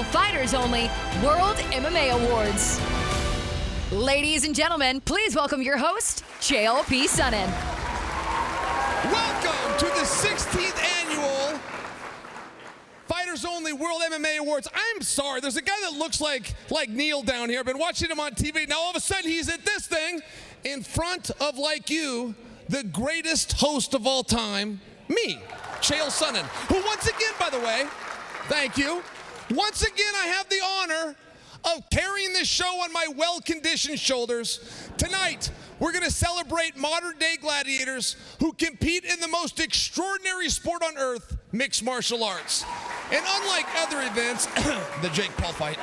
PFL Fighters Only World MMA Awards. Ladies and gentlemen, please welcome your host, Chael P. Sonnen. Welcome to the 16th annual Fighters Only World MMA Awards. I'm sorry, there's a guy that looks like Neal down here. I've been watching him on TV. Now all of a sudden he's at this thing in front of, like you, the greatest host of all time, me, Chael Sonnen, who once again, by the way, thank you, once again I have the honor of carrying this show on my well-conditioned shoulders. Tonight, we're gonna celebrate modern-day gladiators who compete in the most extraordinary sport on earth, mixed martial arts. And unlike other events, the Jake Paul fight,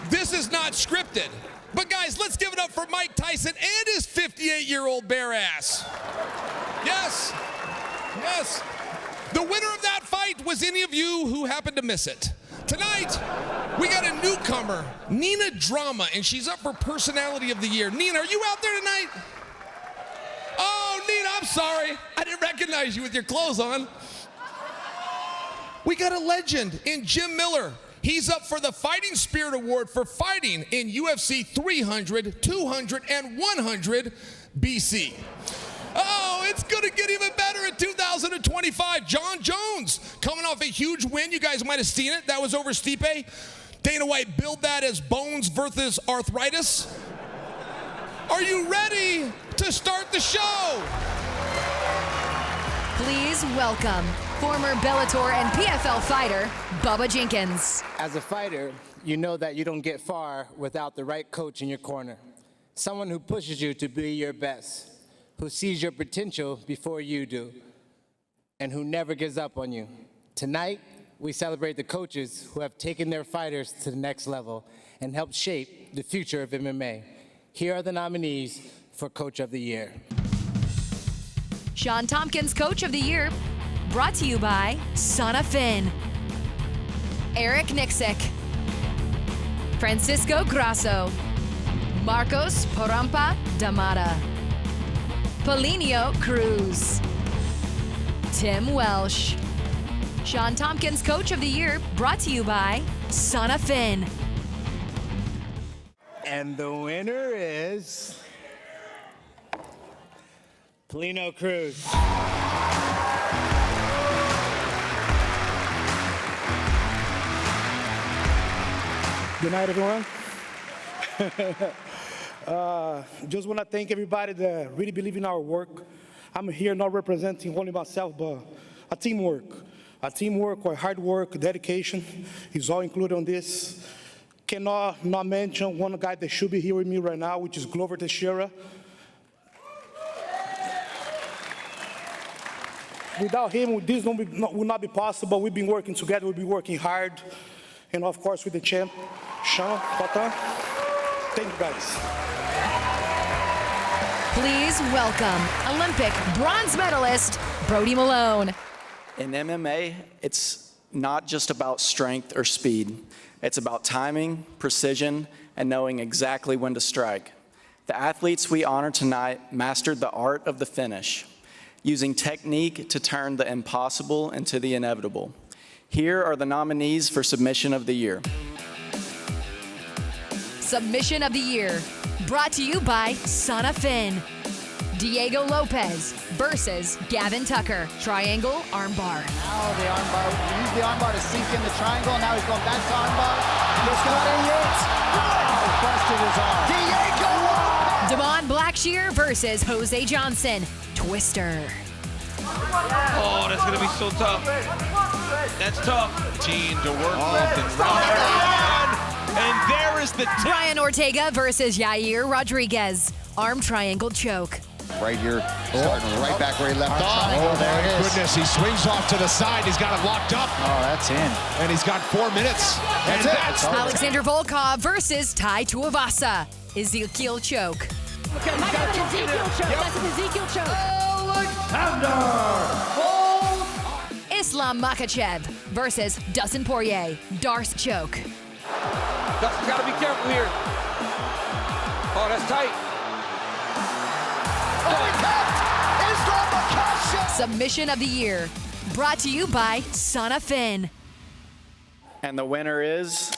this is not scripted. But guys, let's give it up for Mike Tyson and his 58-year-old bare ass. Yes, yes. The winner of that fight was any of you who happened to miss it. Tonight, we got a newcomer, Nina Drama, and she's up for Personality of the Year. Nina, are you out there tonight? Oh, Nina, I'm sorry. I didn't recognize you with your clothes on. We got a legend in Jim Miller. He's up for the Fighting Spirit Award for fighting in UFC 300, 200, and 100 BC. Oh, it's gonna get even better in 2025. John Jones, coming off a huge win. You guys might have seen it. That was over Stipe. Dana White billed that as bones versus arthritis. Are you ready to start the show? Please welcome former Bellator and PFL fighter, Bubba Jenkins. As a fighter, you know that you don't get far without the right coach in your corner. Someone who pushes you to be your best, who sees your potential before you do, and who never gives up on you. Tonight, we celebrate the coaches who have taken their fighters to the next level and helped shape the future of MMA. Here are the nominees for Coach of the Year. Sean Tompkins Coach of the Year, brought to you by Son of Finn. Eric Nixick. Francisco Grasso. Marcos Porampa Damata. Paulinho Cruz. Tim Welsh. Sean Tompkins Coach of the Year, brought to you by Son of Finn. And the winner is Paulinho Cruz. Good night, everyone. Just want to thank everybody that really believe in our work. I'm here not representing only myself, but a teamwork. A teamwork or hard work, dedication is all included on this. Cannot not mention one guy that should be here with me right now, which is Glover Teixeira. Without him, this would not be possible. We've been working together, we've been working hard. And of course, with the champ, Sean Patan. Thank you, guys. Please welcome Olympic bronze medalist, Brody Malone. In MMA, it's not just about strength or speed. It's about timing, precision, and knowing exactly when to strike. The athletes we honor tonight mastered the art of the finish, using technique to turn the impossible into the inevitable. Here are the nominees for Submission of the Year. Submission of the Year, brought to you by Son of Finn. Diego Lopez versus Gavin Tucker. Triangle armbar. Now the armbar, he used the armbar to sink in the triangle. Now he's going back to armbar. He's got it. Busted his arm. Diego Lopez. Damon Blackshear versus Jose Johnson. Twister. Oh, that's going to be so tough. That's tough. Team to work with and run. And there is the tip. Brian Ortega versus Yair Rodriguez. Arm triangle choke. Right here, starting right back where he left off. Oh, there it is. Goodness, he swings off to the side. He's got it locked up. Oh, that's in. And he's got 4 minutes. That's it. Alexander Volkov versus Tai Tuivasa. Ezekiel choke. Okay, Mike, that's an Ezekiel choke. That's an Ezekiel choke. Islam Makhachev versus Dustin Poirier. Darce choke. Dustin got to be careful here. Oh, that's tight. Submission of the Year, brought to you by Son of Finn. And the winner is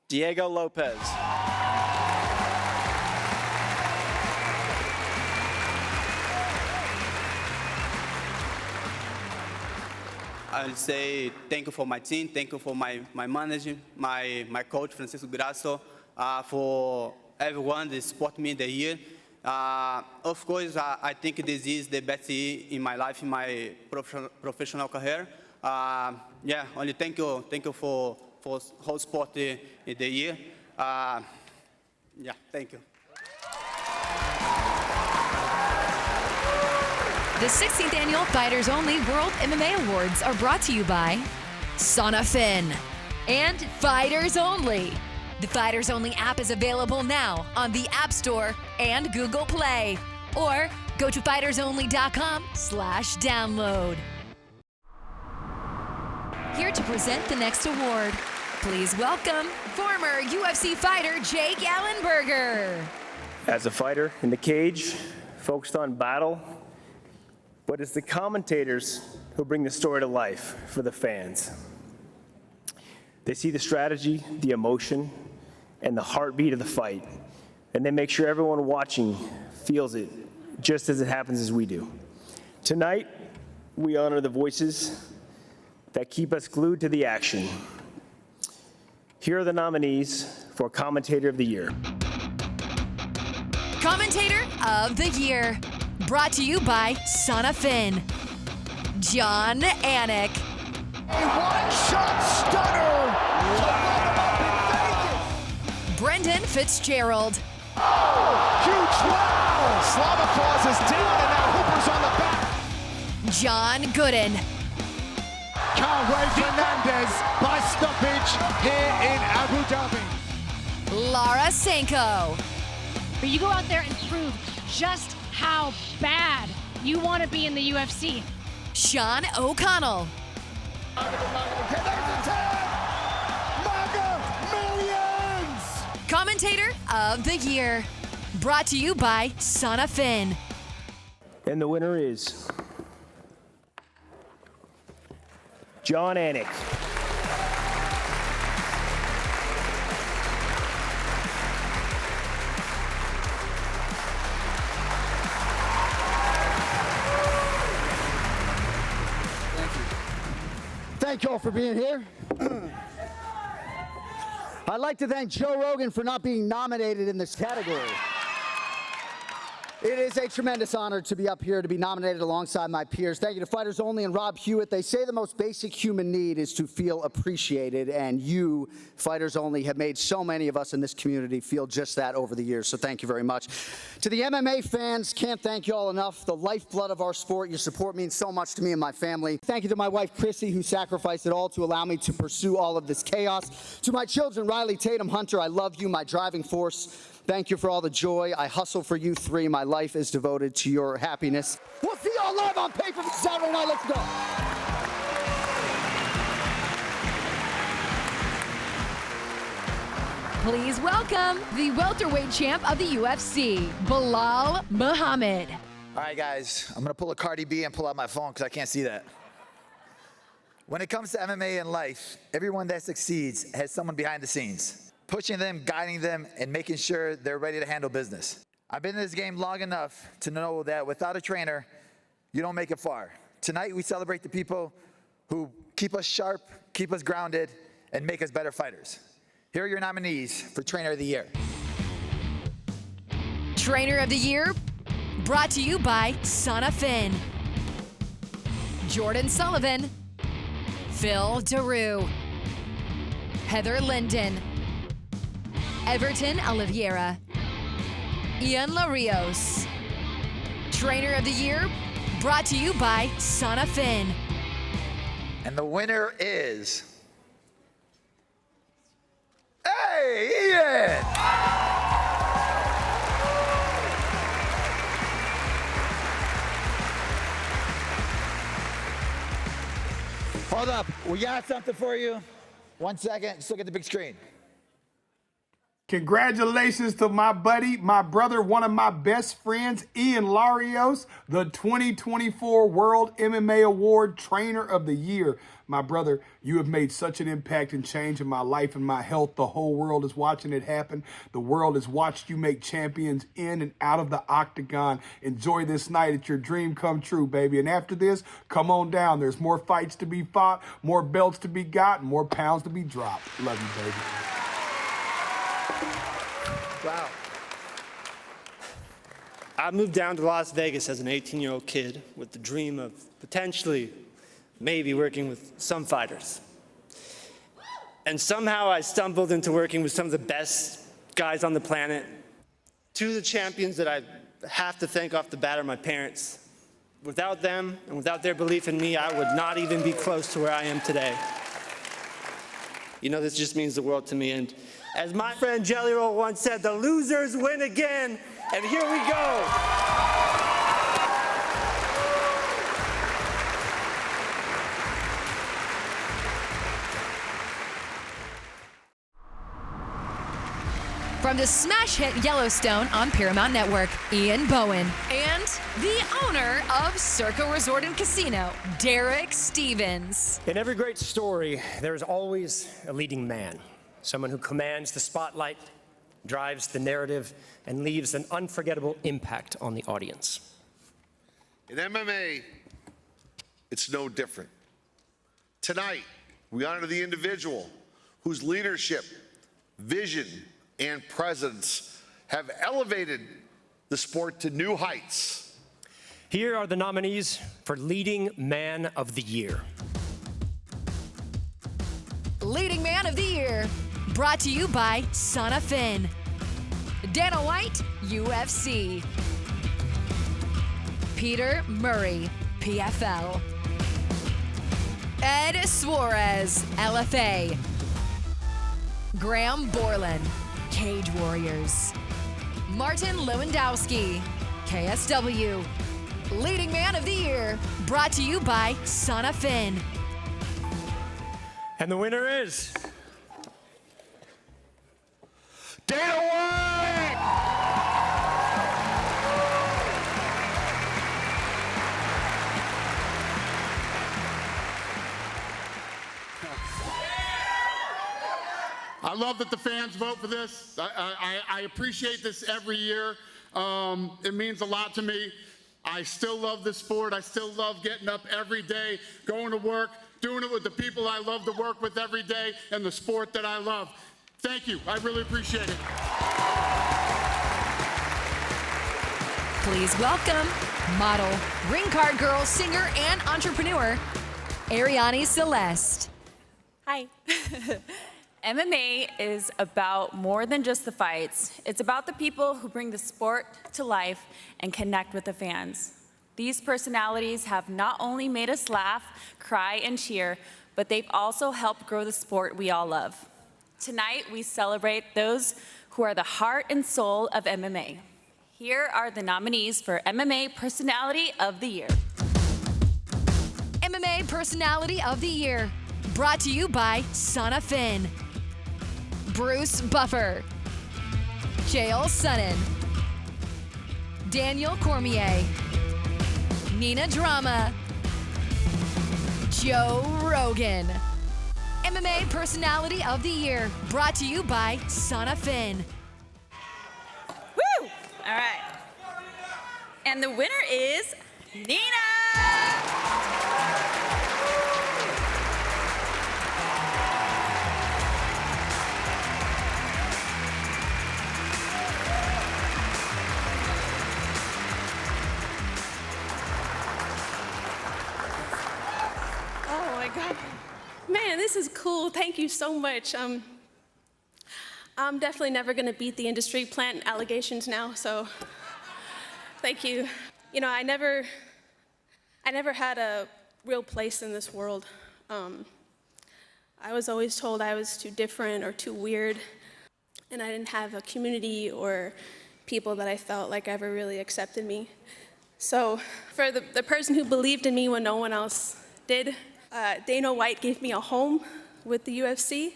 Diego Lopez. I'll say thank you for my team, thank you for my manager, my coach, Francisco Grasso, for everyone that support me the year. Of course, I think this is the best year in my life, in my professional career. Yeah, only thank you for whole sport in the year. Yeah, thank you. The 16th Annual Fighters Only World MMA Awards are brought to you by Sonnen and Fighters Only. The Fighters Only app is available now on the App Store and Google Play. Or go to fightersonly.com/download. Here to present the next award, please welcome former UFC fighter Jake Ellenberger. As a fighter in the cage, focused on battle, but it's the commentators who bring the story to life for the fans. They see the strategy, the emotion, and the heartbeat of the fight, and they make sure everyone watching feels it just as it happens as we do. Tonight, we honor the voices that keep us glued to the action. Here are the nominees for Commentator of the Year. Commentator of the Year, brought to you by Sonnen, Jon Anik. A one-shot stunner! Brendan Fitzgerald. Oh, huge wow! Slava Claus is down and now Hooper's on the back. John Gooden. Carway Fernandez by stoppage here in Abu Dhabi. Lara Sanko. You go out there and prove just how bad you want to be in the UFC. Sean O'Connell. Commentator of the Year, brought to you by Sonnen. And the winner is Jon Anik. Thank you all for being here. I'd like to thank Joe Rogan for not being nominated in this category. It is a tremendous honor to be up here to be nominated alongside my peers. Thank you to Fighters Only and Rob Hewitt. They say the most basic human need is to feel appreciated, and you, Fighters Only, have made so many of us in this community feel just that over the years, so thank you very much. To the MMA fans, can't thank you all enough. The lifeblood of our sport, your support means so much to me and my family. Thank you to my wife, Chrissy, who sacrificed it all to allow me to pursue all of this chaos. To my children, Riley, Tatum, Hunter, I love you, my driving force. Thank you for all the joy. I hustle for you three. My life is devoted to your happiness. We'll see y'all live on pay-per-view Saturday night. Let's go. Please welcome the welterweight champ of the UFC, Belal Muhammad. All right, guys, I'm gonna pull a Cardi B and pull out my phone because I can't see that. When it comes to MMA and life, everyone that succeeds has someone behind the scenes, pushing them, guiding them, and making sure they're ready to handle business. I've been in this game long enough to know that without a trainer, you don't make it far. Tonight, we celebrate the people who keep us sharp, keep us grounded, and make us better fighters. Here are your nominees for Trainer of the Year. Trainer of the Year, brought to you by Sonnen. Jordan Sullivan, Phil Daru, Heather Linden, Everton Oliveira, Ian Larios. Trainer of the Year, brought to you by Sonnen. And the winner is... Hey, Ian! Hold up, we got something for you. 1 second, just look at the big screen. Congratulations to my buddy, my brother, one of my best friends, Ian Larios, the 2024 World MMA Award Trainer of the Year. My brother, you have made such an impact and change in my life and my health. The whole world is watching it happen. The world has watched you make champions in and out of the octagon. Enjoy this night. It's your dream come true, baby. And after this, come on down. There's more fights to be fought, more belts to be got, and more pounds to be dropped. Love you, baby. Wow. I moved down to Las Vegas as an 18-year-old kid with the dream of potentially, maybe working with some fighters. And somehow I stumbled into working with some of the best guys on the planet. Two of the champions that I have to thank off the bat are my parents. Without them and without their belief in me, I would not even be close to where I am today. You know, this just means the world to me. And as my friend Jelly Roll once said, the losers win again. And here we go. From the smash hit Yellowstone on Paramount Network, Ian Bowen. And the owner of Circa Resort and Casino, Derek Stevens. In every great story, there is always a leading man. Someone who commands the spotlight, drives the narrative, and leaves an unforgettable impact on the audience. In MMA, it's no different. Tonight, we honor the individual whose leadership, vision, and presence have elevated the sport to new heights. Here are the nominees for Leading Man of the Year. Leading Man of the Year, brought to you by Son of Finn. Dana White, UFC. Peter Murray, PFL. Ed Suarez, LFA. Graham Borland, Cage Warriors. Martin Lewandowski, KSW. Leading Man of the Year, brought to you by Son of Finn. And the winner is Dana White! I love that the fans vote for this. I appreciate this every year. It means a lot to me. I still love this sport. I still love getting up every day, going to work, doing it with the people I love to work with every day, and the sport that I love. Thank you. I really appreciate it. Please welcome model, ring card girl, singer, and entrepreneur, Arianny Celeste. Hi. MMA is about more than just the fights. It's about the people who bring the sport to life and connect with the fans. These personalities have not only made us laugh, cry, and cheer, but they've also helped grow the sport we all love. Tonight, we celebrate those who are the heart and soul of MMA. Here are the nominees for MMA Personality of the Year. MMA Personality of the Year, brought to you by Son of Finn. Bruce Buffer. Chael Sonnen. Daniel Cormier. Nina Drama. Joe Rogan. MMA Personality of the Year, brought to you by Son of Finn. Woo! All right. And the winner is Nina! Oh my God. Man, this is cool. Thank you so much. I'm definitely never going to beat the industry plant allegations now, so thank you. You know, I never had a real place in this world. I was always told I was too different or too weird, and I didn't have a community or people that I felt like ever really accepted me. So for the person who believed in me when no one else did, Dana White gave me a home with the UFC.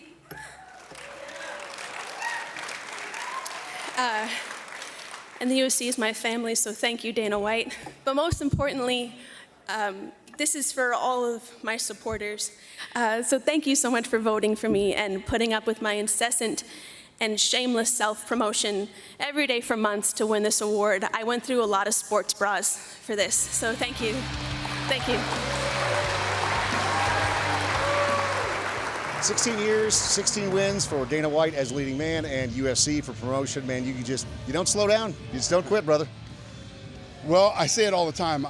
And the UFC is my family, so thank you, Dana White. But most importantly, this is for all of my supporters. So thank you so much for voting for me and putting up with my incessant and shameless self-promotion every day for months to win this award. I went through a lot of sports bras for this, so thank you. Thank you. 16 years, 16 wins for Dana White as leading man, and UFC for promotion. Man, you don't slow down. You just don't quit, brother. Well, I say it all the time.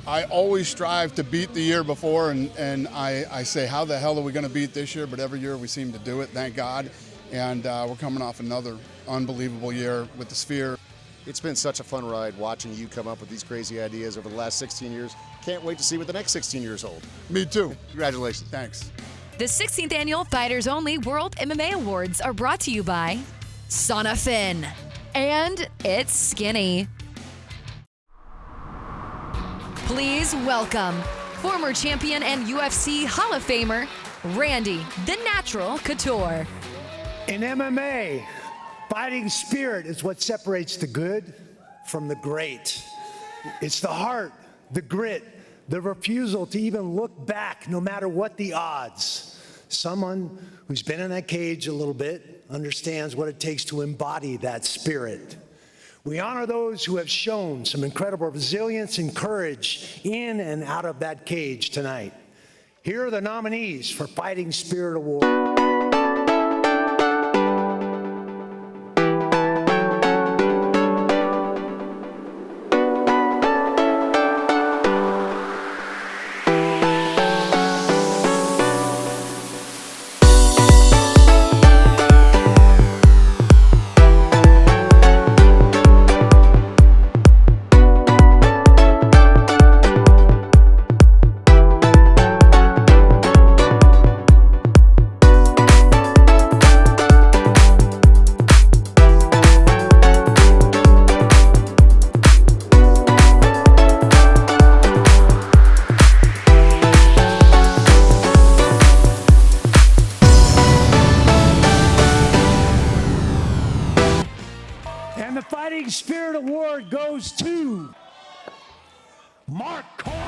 I always strive to beat the year before, and I say, how the hell are we going to beat this year? But every year we seem to do it, thank God. And we're coming off another unbelievable year with the Sphere. It's been such a fun ride watching you come up with these crazy ideas over the last 16 years. Can't wait to see what the next 16 years hold. Me too. Congratulations. Thanks. The 16th Annual Fighters Only World MMA Awards are brought to you by Sonafin. And it's skinny. Please welcome former champion and UFC Hall of Famer, Randy "The Natural" Couture. In MMA, fighting spirit is what separates the good from the great. It's the heart, the grit, the refusal to even look back no matter what the odds. Someone who's been in that cage a little bit understands what it takes to embody that spirit. We honor those who have shown some incredible resilience and courage in and out of that cage tonight. Here are the nominees for Fighting Spirit Award. Spirit Award goes to Mark Coleman.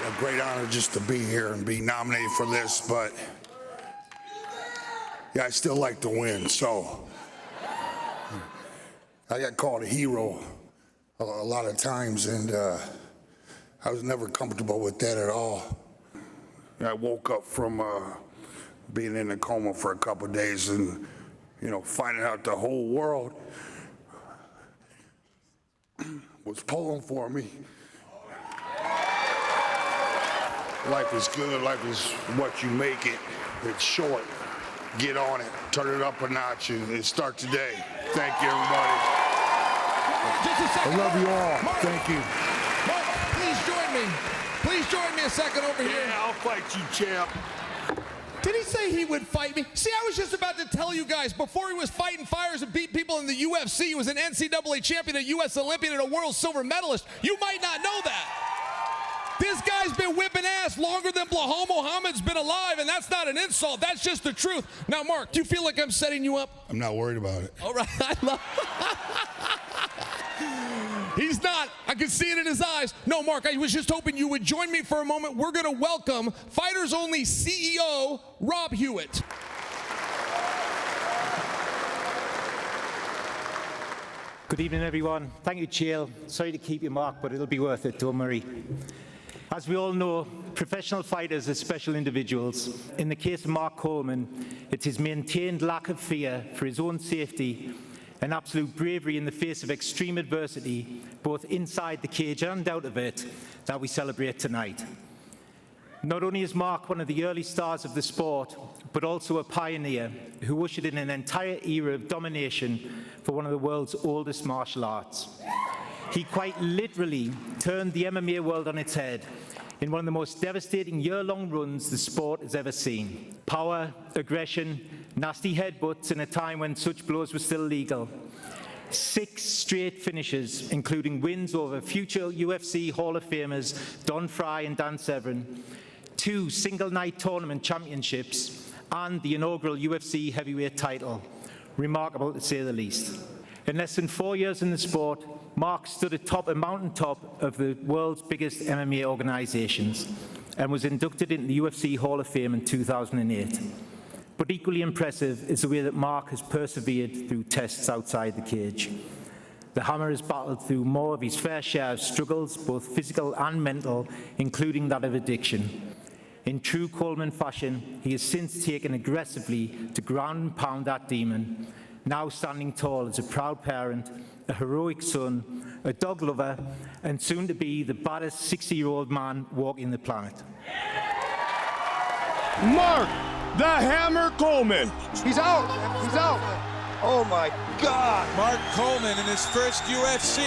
A great honor just to be here and be nominated for this, but yeah, I still like to win, so I got called a hero a lot of times, and I was never comfortable with that at all. I woke up from being in a coma for a couple of days and, finding out the whole world was pulling for me. Life is good, life is what you make it. It's short. Get on it, turn it up a notch, and start today. Thank you, everybody. Just a second. I love you all. Mark, thank you. Mark, please join me. Please join me a second over here. Yeah, I'll fight you, champ. Did he say he would fight me? See, I was just about to tell you guys, before he was fighting fires and beat people in the UFC, he was an NCAA champion, a U.S. Olympian, and a world silver medalist. You might not know that. This guy's been whipping ass longer than Belal Muhammad's been alive, and that's not an insult. That's just the truth. Now, Mark, do you feel like I'm setting you up? I'm not worried about it. All right, I love He's not. I can see it in his eyes. No, Mark, I was just hoping you would join me for a moment. We're going to welcome Fighters Only CEO Rob Hewitt. Good evening, everyone. Thank you, Chael. Sorry to keep you, Mark, but it'll be worth it, don't worry. As we all know, professional fighters are special individuals. In the case of Mark Coleman, it's his maintained lack of fear for his own safety and absolute bravery in the face of extreme adversity, both inside the cage and out of it, that we celebrate tonight. Not only is Mark one of the early stars of the sport, but also a pioneer who ushered in an entire era of domination for one of the world's oldest martial arts. He quite literally turned the MMA world on its head in one of the most devastating year-long runs the sport has ever seen. Power, aggression, nasty headbutts in a time when such blows were still legal. 6 straight finishes, including wins over future UFC Hall of Famers Don Fry and Dan Severn, 2 single-night tournament championships, and the inaugural UFC heavyweight title. Remarkable, to say the least. In less than 4 years in the sport, Mark stood atop a mountaintop of the world's biggest MMA organizations and was inducted into the UFC Hall of Fame in 2008. But equally impressive is the way that Mark has persevered through tests outside the cage. The Hammer has battled through more of his fair share of struggles, both physical and mental, including that of addiction. In true Coleman fashion, he has since taken aggressively to ground and pound that demon, now standing tall as a proud parent, a heroic son, a dog lover, and soon to be the baddest 60-year-old man walking the planet. Mark the Hammer Coleman. He's out. He's out. Oh my God. Mark Coleman in his first UFC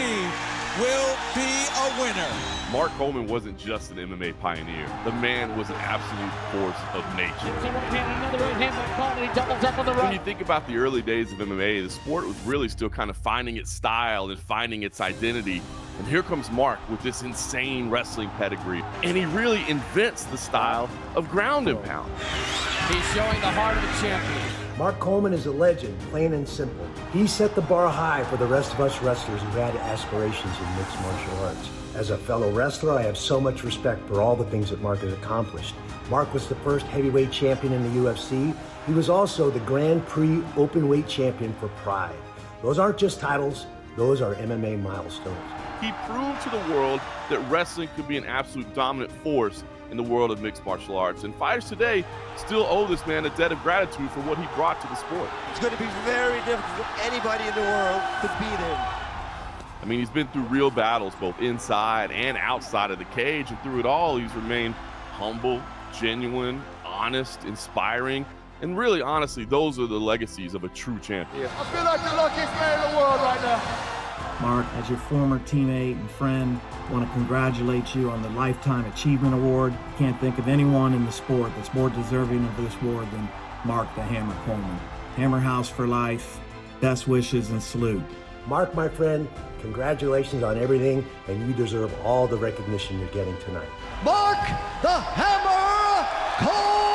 will be a winner. Mark Coleman wasn't just an MMA pioneer. The man was an absolute force of nature. Another right hand by Coleman. He doubles up on the right. When you think about the early days of MMA, the sport was really still kind of finding its style and finding its identity. And here comes Mark with this insane wrestling pedigree. And he really invents the style of ground and pound. He's showing the heart of a champion. Mark Coleman is a legend, plain and simple. He set the bar high for the rest of us wrestlers who had aspirations in mixed martial arts. As a fellow wrestler, I have so much respect for all the things that Mark has accomplished. Mark was the first heavyweight champion in the UFC. He was also the Grand Prix openweight champion for Pride. Those aren't just titles, those are MMA milestones. He proved to the world that wrestling could be an absolute dominant force in the world of mixed martial arts. And fighters today still owe this man a debt of gratitude for what he brought to the sport. It's going to be very difficult for anybody in the world to beat him. I mean, he's been through real battles, both inside and outside of the cage, and through it all, he's remained humble, genuine, honest, inspiring, and really, honestly, those are the legacies of a true champion. I feel like the luckiest man in the world right now. Mark, as your former teammate and friend, I want to congratulate you on the Lifetime Achievement Award. Can't think of anyone in the sport that's more deserving of this award than Mark the Hammer Coleman. Hammer House for life, best wishes and salute. Mark, my friend, congratulations on everything, and you deserve all the recognition you're getting tonight. Mark the Hammer Coleman!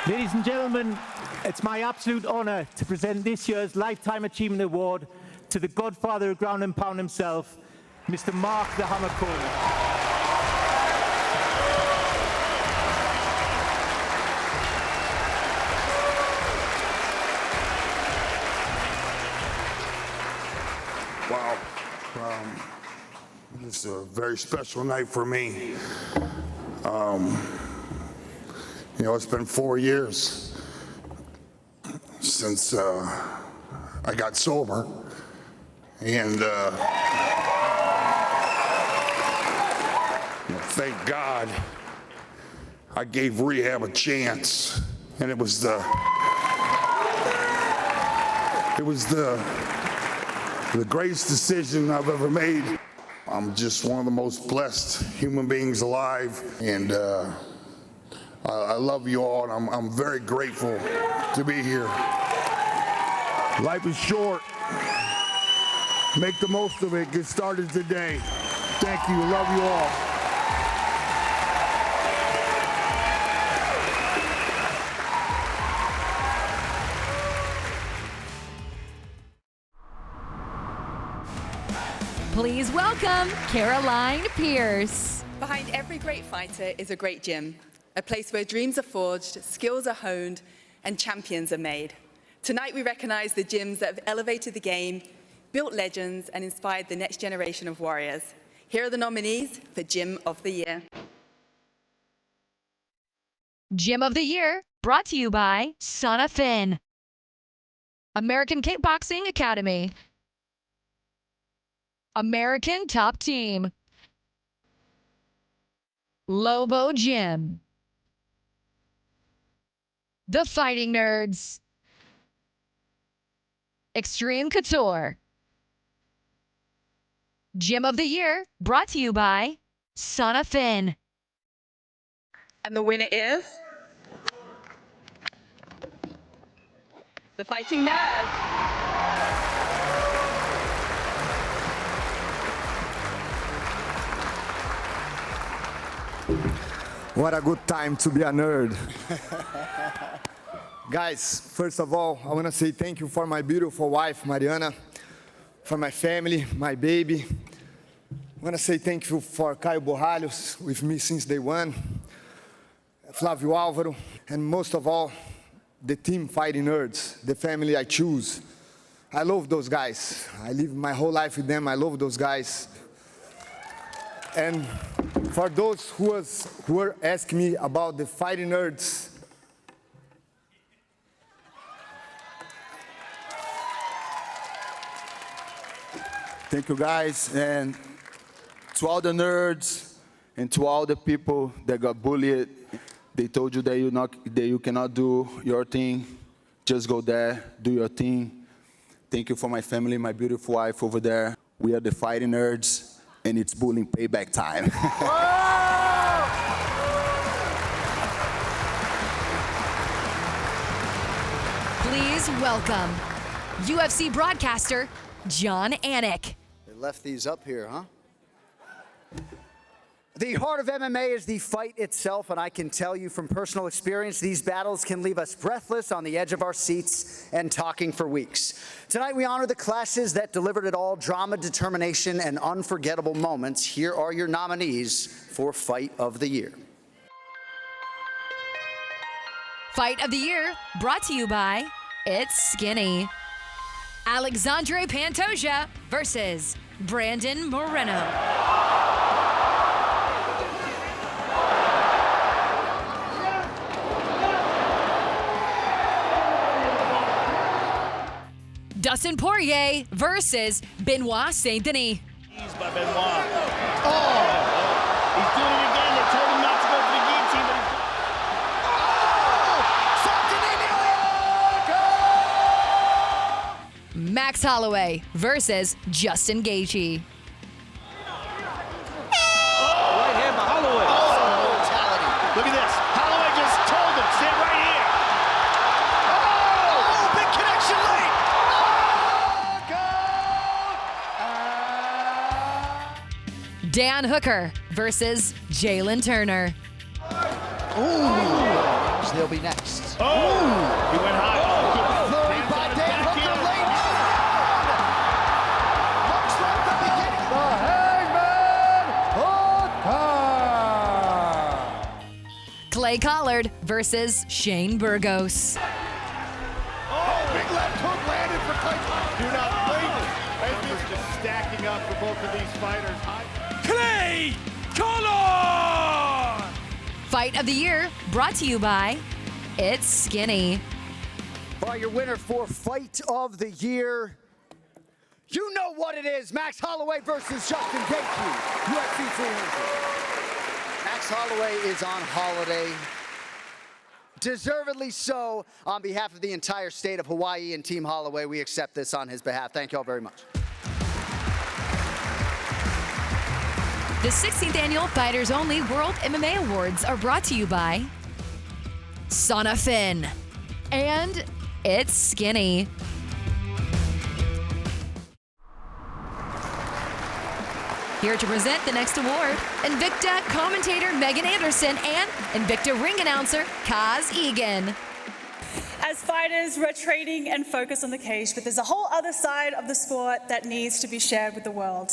Ladies and gentlemen, it's my absolute honor to present this year's Lifetime Achievement Award to the godfather of ground and pound himself, Mr. Mark the Hammer Coleman. Wow. It's a very special night for me. You know, it's been 4 years since I got sober, and thank God I gave rehab a chance, and it was the greatest decision I've ever made. I'm just one of the most blessed human beings alive, and I love you all, and I'm very grateful to be here. Life is short. Make the most of it. Get started today. Thank you. Love you all. Please welcome Caroline Pierce. Behind every great fighter is a great gym, a place where dreams are forged, skills are honed, and champions are made. Tonight we recognize the gyms that have elevated the game, built legends, and inspired the next generation of warriors. Here are the nominees for Gym of the Year. Gym of the Year, brought to you by Sana Finn. American Kickboxing Academy. American Top Team. Lobo Gym. The Fighting Nerds. Extreme Couture. Gym of the Year, brought to you by Sana Finn. And the winner is the Fighting Nerd. What a good time to be a nerd. Guys, first of all, I want to say thank you for my beautiful wife, Mariana, for my family, my baby. I want to say thank you for Caio Borralhos, with me since day one, Flávio Álvaro, and most of all, the team Fighting Nerds, the family I choose. I love those guys. I live my whole life with them. I love those guys. And for those who were asking me about the Fighting Nerds, thank you guys, and to all the nerds and to all the people that got bullied, they told you that you cannot do your thing. Just go there, do your thing. Thank you for my family, my beautiful wife over there. We are the Fighting Nerds. And it's bullying payback time. Please welcome UFC broadcaster Jon Anik. They left these up here, huh? The heart of MMA is the fight itself, and I can tell you from personal experience, these battles can leave us breathless on the edge of our seats and talking for weeks. Tonight, we honor the classes that delivered it all: drama, determination, and unforgettable moments. Here are your nominees for Fight of the Year. Fight of the Year, brought to you by It's Skinny. Alexandre Pantoja versus Brandon Moreno. Dustin Poirier versus Benoit Saint-Denis. By Benoit. Oh! He's doing it again. They told him not to go for the guillotine, but he's... Max Holloway versus Justin Gaethje. Right hand by Holloway. Oh, brutality. Look at this. Holloway just told him, stand right here. Oh, big connection late. Dan Hooker versus Jalen Turner. Ooh, they'll be next. Oh, he went high. Oh, flurry by Dan Hooker late. Looks like the beginning. The Hangman Hooker. Clay Collard versus Shane Burgos. Oh, big left hook landed for Clay. Do not blink. Numbers just stacking up for both of these fighters. Clay Collard! Fight of the Year, brought to you by It's Skinny. By your winner for Fight of the Year, you know what it is. Max Holloway versus Justin Gaethje, UFC 200. Max Holloway is on holiday. Deservedly so. On behalf of the entire state of Hawaii and Team Holloway, we accept this on his behalf. Thank you all very much. The 16th Annual Fighters Only World MMA Awards are brought to you by Sauna Fin and It's Skinny. Here to present the next award, Invicta commentator Megan Anderson and Invicta ring announcer Kaz Egan. As fighters, we're training and focus on the cage, but there's a whole other side of the sport that needs to be shared with the world.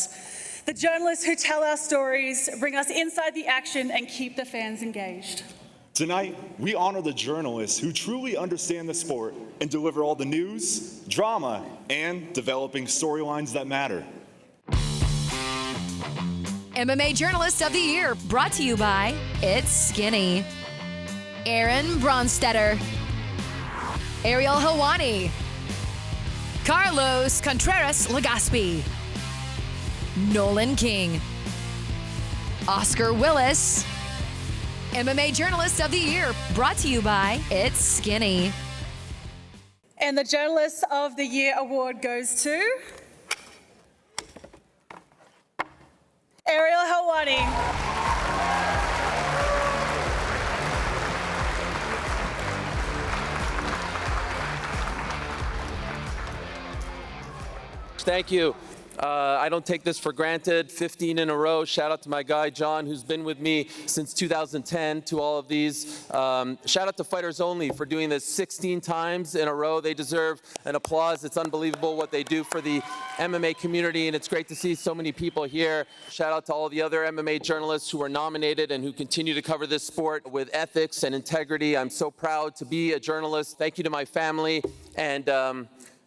The journalists who tell our stories, bring us inside the action, and keep the fans engaged. Tonight, we honor the journalists who truly understand the sport and deliver all the news, drama, and developing storylines that matter. MMA Journalist of the Year, brought to you by It's Skinny. Aaron Bronstetter. Ariel Helwani. Carlos Contreras Legaspi. Nolan King. Oscar Willis. MMA Journalist of the Year, brought to you by It's Skinny. And the Journalist of the Year award goes to Ariel Helwani. Thank you. I don't take this for granted. 15 in a row. Shout out to my guy, John, who's been with me since 2010 to all of these. Shout out to Fighters Only for doing this 16 times in a row. They deserve an applause. It's unbelievable what they do for the MMA community, and it's great to see so many people here. Shout out to all the other MMA journalists who are nominated and who continue to cover this sport with ethics and integrity. I'm so proud to be a journalist. Thank you to my family and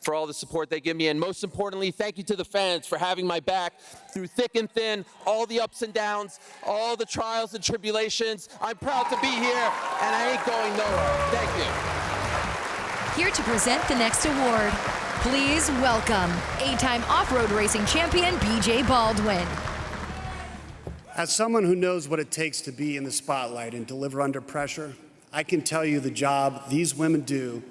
for all the support they give me. And most importantly, thank you to the fans for having my back through thick and thin, all the ups and downs, all the trials and tribulations. I'm proud to be here, and I ain't going nowhere. Thank you. Here to present the next award, please welcome 8-time off-road racing champion BJ Baldwin. As someone who knows what it takes to be in the spotlight and deliver under pressure, I can tell you the job these women do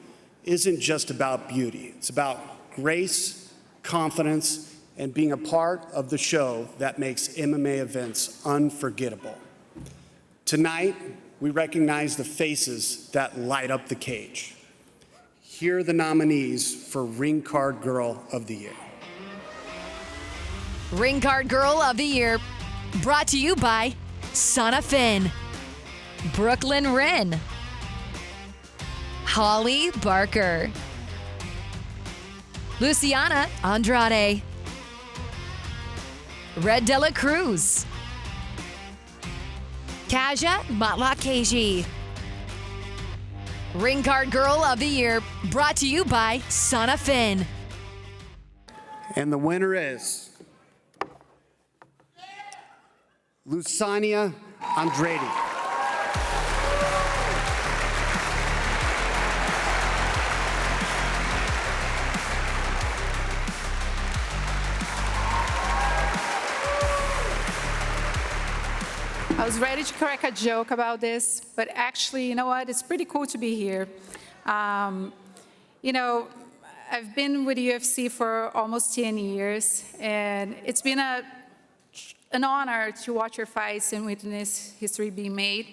isn't just about beauty. It's about grace, confidence, and being a part of the show that makes MMA events unforgettable. Tonight, we recognize the faces that light up the cage. Here are the nominees for Ring Card Girl of the Year. Ring Card Girl of the Year, brought to you by Sana Finn, Brooklyn Wren, Holly Barker, Luciana Andrade, Red Dela Cruz, Kaja Matlakeji. Ring Card Girl of the Year, brought to you by Sana Finn. And the winner is Luciana Andrade. I was ready to crack a joke about this, but actually, you know what? It's pretty cool to be here. You know, I've been with UFC for almost 10 years, and it's been an honor to watch your fights and witness history being made.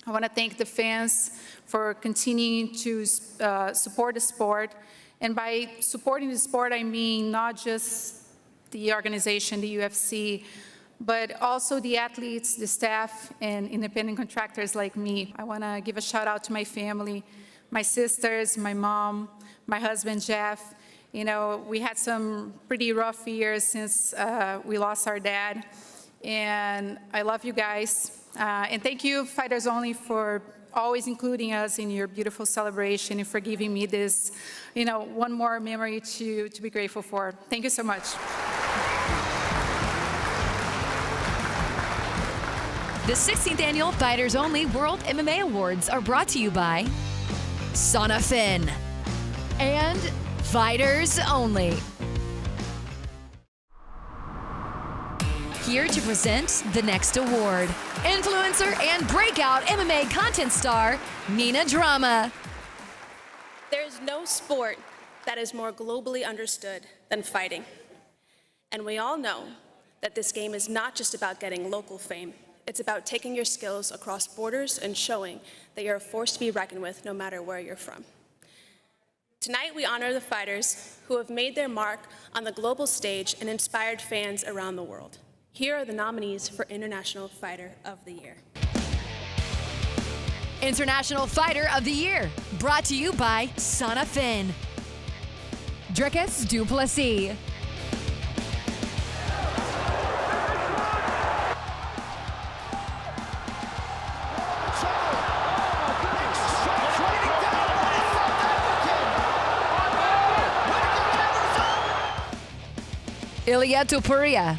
I want to thank the fans for continuing to support the sport. And by supporting the sport, I mean not just the organization, the UFC, but also the athletes, the staff, and independent contractors like me. I want to give a shout out to my family, my sisters, my mom, my husband, Jeff. You know, we had some pretty rough years since we lost our dad. And I love you guys. And thank you, Fighters Only, for always including us in your beautiful celebration and for giving me this, you know, one more memory to be grateful for. Thank you so much. The 16th Annual Fighters Only World MMA Awards are brought to you by Sana Finn and Fighters Only. Here to present the next award, influencer and breakout MMA content star, Nina Drama. There is no sport that is more globally understood than fighting. And we all know that this game is not just about getting local fame. It's about taking your skills across borders and showing that you're a force to be reckoned with no matter where you're from. Tonight, we honor the fighters who have made their mark on the global stage and inspired fans around the world. Here are the nominees for International Fighter of the Year. International Fighter of the Year, brought to you by Sana Finn, Dricus Du Plessis, Ilya Tupuria,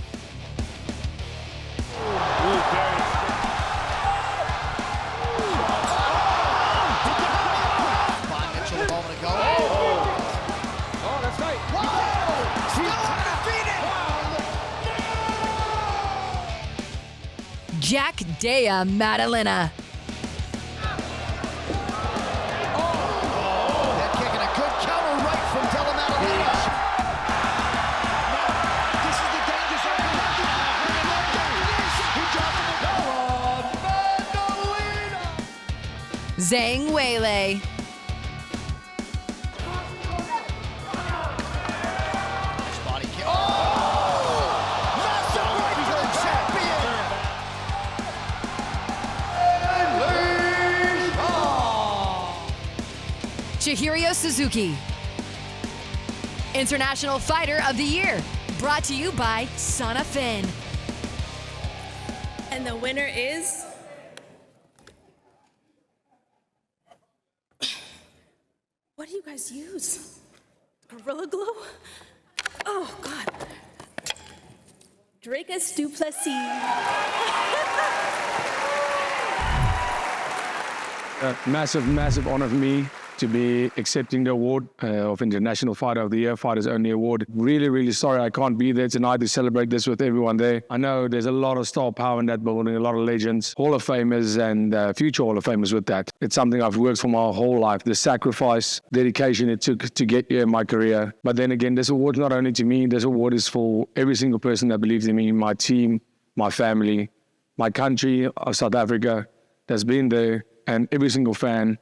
Jack Dea Maddalena. That kick and a good counter right from Della Maddalena. This is the danger zone. Zhang Weili, Body kick. Oh! Yoshihiro Suzuki. International Fighter of the Year, brought to you by Sana Fin. And the winner is... What do you guys use? Gorilla Glue? Oh, God. Dracus Duplessis. Massive honor for me to be accepting the award of International Fighter of the Year, Fighters Only Award. Really sorry I can't be there tonight to celebrate this with everyone there. I know there's a lot of star power in that building, a lot of legends, Hall of Famers and future Hall of Famers with that. It's something I've worked for my whole life, the sacrifice, dedication it took to get here in my career. But then again, this award's not only to me, this award is for every single person that believes in me, my team, my family, my country of South Africa that's been there, and every single fan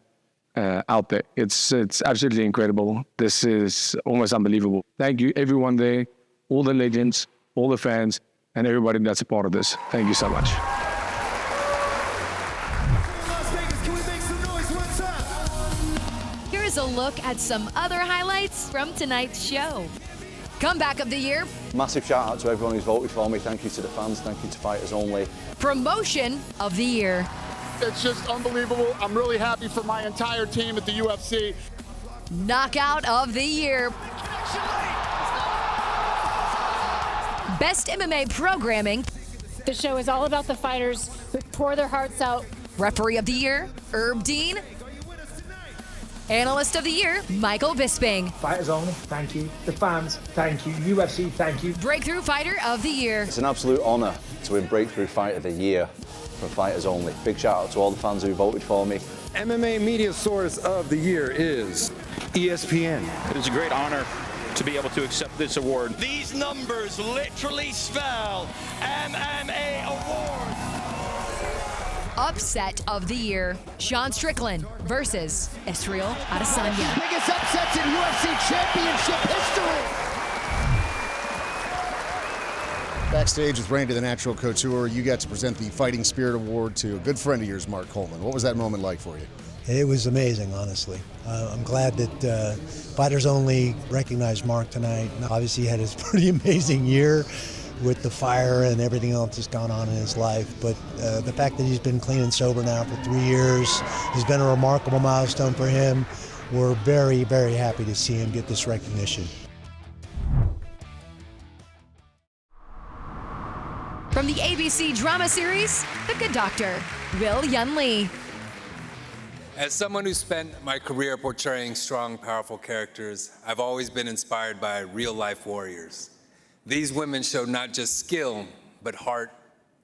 out there. It's absolutely incredible. This is almost unbelievable. Thank you, everyone there, all the legends, all the fans, and everybody that's a part of this. Thank you so much. Here is a look at some other highlights from tonight's show. Comeback of the Year. Massive shout out to everyone who's voted for me. Thank you to the fans. Thank you to Fighters Only. Promotion of the Year. It's just unbelievable. I'm really happy for my entire team at the UFC. Knockout of the Year. Best MMA programming. The show is all about the fighters who pour their hearts out. Referee of the Year, Herb Dean. Analyst of the Year, Michael Bisping. Fighters Only, thank you. The fans, thank you. UFC, thank you. Breakthrough Fighter of the Year. It's an absolute honour to win Breakthrough Fighter of the Year from Fighters Only. Big shout out to all the fans who voted for me. MMA Media Source of the Year is ESPN. It is a great honor to be able to accept this award. These numbers literally spell MMA Award. Upset of the Year, Sean Strickland versus Israel Adesanya. Biggest upsets in UFC Championship history. Backstage with Randy the Natural Couture, you got to present the Fighting Spirit Award to a good friend of yours, Mark Coleman. What was that moment like for you? It was amazing, honestly. I'm glad that Fighters Only recognized Mark tonight. Obviously, he had his pretty amazing year with the fire and everything else that's gone on in his life. But the fact that he's been clean and sober now for 3 years has been a remarkable milestone for him. We're very happy to see him get this recognition. From the ABC drama series, The Good Doctor, Will Yun Lee. As someone who spent my career portraying strong, powerful characters, I've always been inspired by real-life warriors. These women showed not just skill, but heart,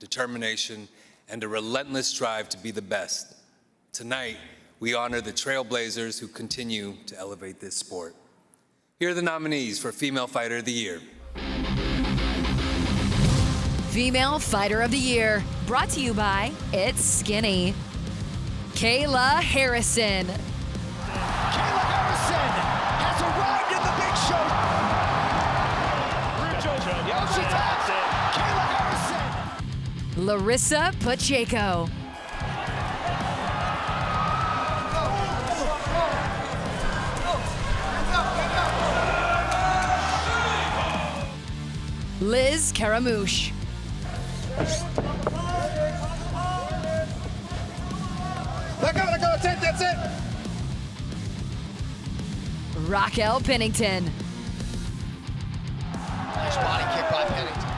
determination, and a relentless drive to be the best. Tonight, we honor the trailblazers who continue to elevate this sport. Here are the nominees for Female Fighter of the Year. Female Fighter of the Year, brought to you by It's Skinny. Kayla Harrison. Kayla Harrison has arrived in the big show. She taps it. Kayla Harrison. Larissa Pacheco. Liz Caramouche. Let go, that's it. Raquel Pennington. Nice body kick by Pennington.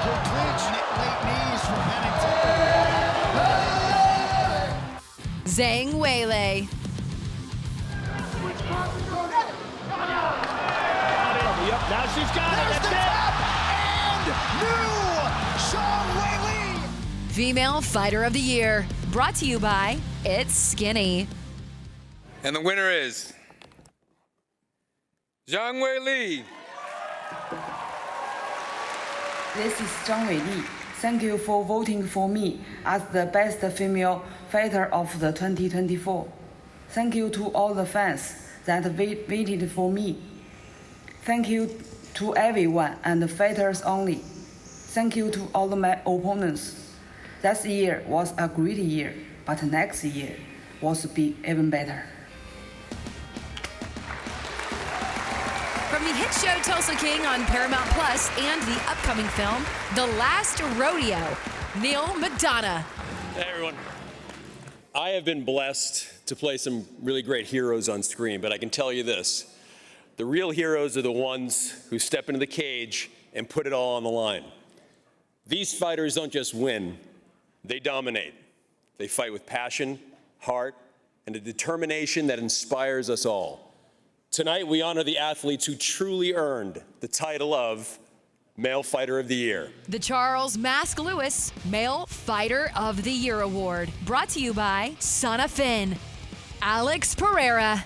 Good clinch, late knees from Pennington. Zhang Weili. Yep, now she's got it. That's it. And new Zhang Weili. Female Fighter of the Year, brought to you by It's Skinny. And the winner is Zhang Weili. This is Zhang Weili. Thank you for voting for me as the best female fighter of the 2024. Thank you to all the fans that waited for me. Thank you to everyone and the Fighters Only. Thank you to all my opponents. That year was a great year, but next year was be even better. From the hit show Tulsa King on Paramount Plus and the upcoming film, The Last Rodeo, Neal McDonough. Hey everyone. I have been blessed to play some really great heroes on screen, but I can tell you this. The real heroes are the ones who step into the cage and put it all on the line. These fighters don't just win, they dominate. They fight with passion, heart, and a determination that inspires us all. Tonight, we honor the athletes who truly earned the title of Male Fighter of the Year. The Charles Mask Lewis Male Fighter of the Year Award, brought to you by Son of Finn, Alex Pereira.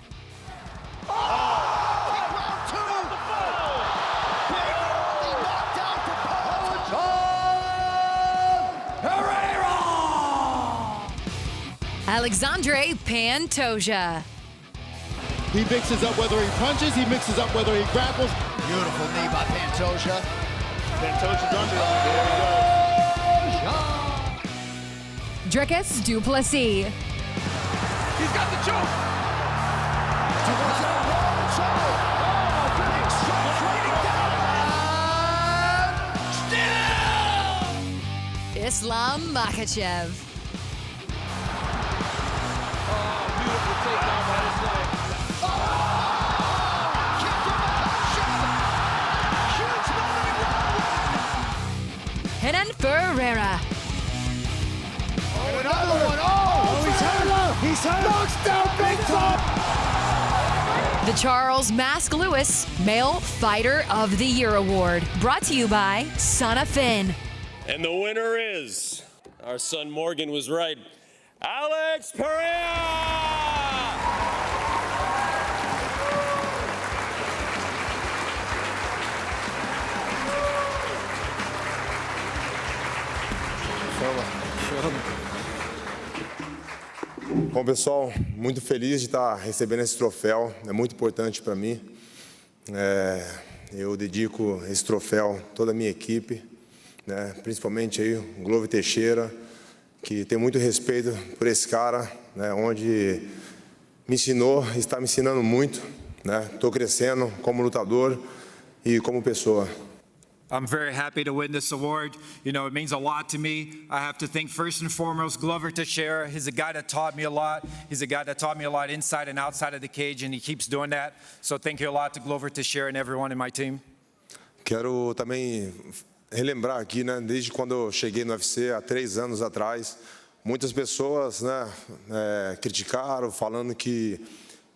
Alexandre Pantoja. He mixes up whether he punches, he mixes up whether he grapples. Beautiful knee by Pantoja. Pantoja's under him. There he goes. Dricus du Plessis. He's got the choke. Islam Makhachev. Beautiful takedown by Islam. Renan Ferreira. Oh, another one. Oh, he's hurt. He's hurt. Knocks down big top. The Charles Mask Lewis Male Fighter of the Year Award, brought to you by Son of Finn. And the winner is, our son Morgan was right, Alex Pereira! Bom, pessoal, muito feliz de estar recebendo esse troféu, é muito importante para mim. Eu dedico esse troféu a toda a minha equipe, né? Principalmente aí o Glover Teixeira, que tem muito respeito por esse cara, né? Onde me ensinou, está me ensinando muito, né? Estou crescendo como lutador e como pessoa. I'm very happy to win this award. You know, it means a lot to me. I have to thank first and foremost Glover Teixeira. He's a guy that taught me a lot. He's a guy that taught me a lot inside and outside of the cage, and he keeps doing that. So thank you a lot to Glover Teixeira and everyone in my team. Quero também relembrar aqui, né? Desde quando eu cheguei no UFC há 3 anos atrás, muitas pessoas, né, criticaram, falando que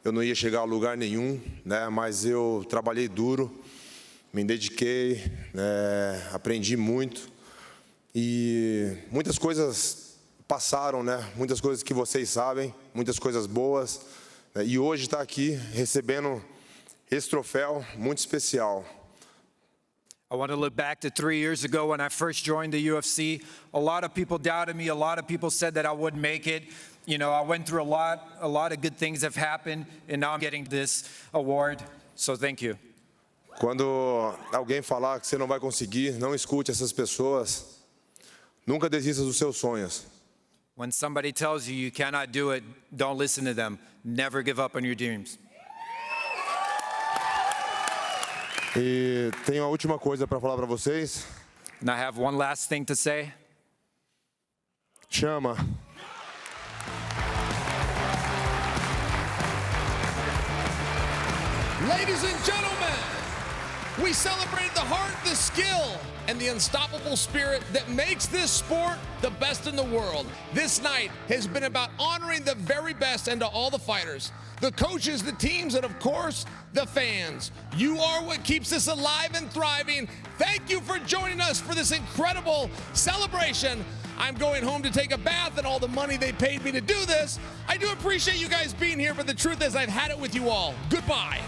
eu não ia chegar a lugar nenhum, né? Mas eu trabalhei duro. Me dediquei, aprendi muito e muitas coisas passaram, né? Muitas coisas que vocês sabem, muitas coisas boas, né? E hoje está aqui recebendo esse troféu muito especial. I want to look back to 3 years ago when I first joined the UFC. A lot of people doubted me. A lot of people said that I wouldn't make it. You know, I went through a lot of good things have happened, and now I'm getting this award. So thank you. Quando alguém falar que você não vai conseguir, não escute essas pessoas. Nunca desista dos seus sonhos. When somebody tells you you cannot do it, don't listen to them. Never give up on your dreams. E tenho a última coisa para falar para vocês. And I have one last thing to say. Chama. Ladies and gentlemen, we celebrated the heart, the skill, and the unstoppable spirit that makes this sport the best in the world. This night has been about honoring the very best and to all the fighters, the coaches, the teams, and of course, the fans. You are what keeps us alive and thriving. Thank you for joining us for this incredible celebration. I'm going home to take a bath and all the money they paid me to do this. I do appreciate you guys being here, but the truth is I've had it with you all. Goodbye.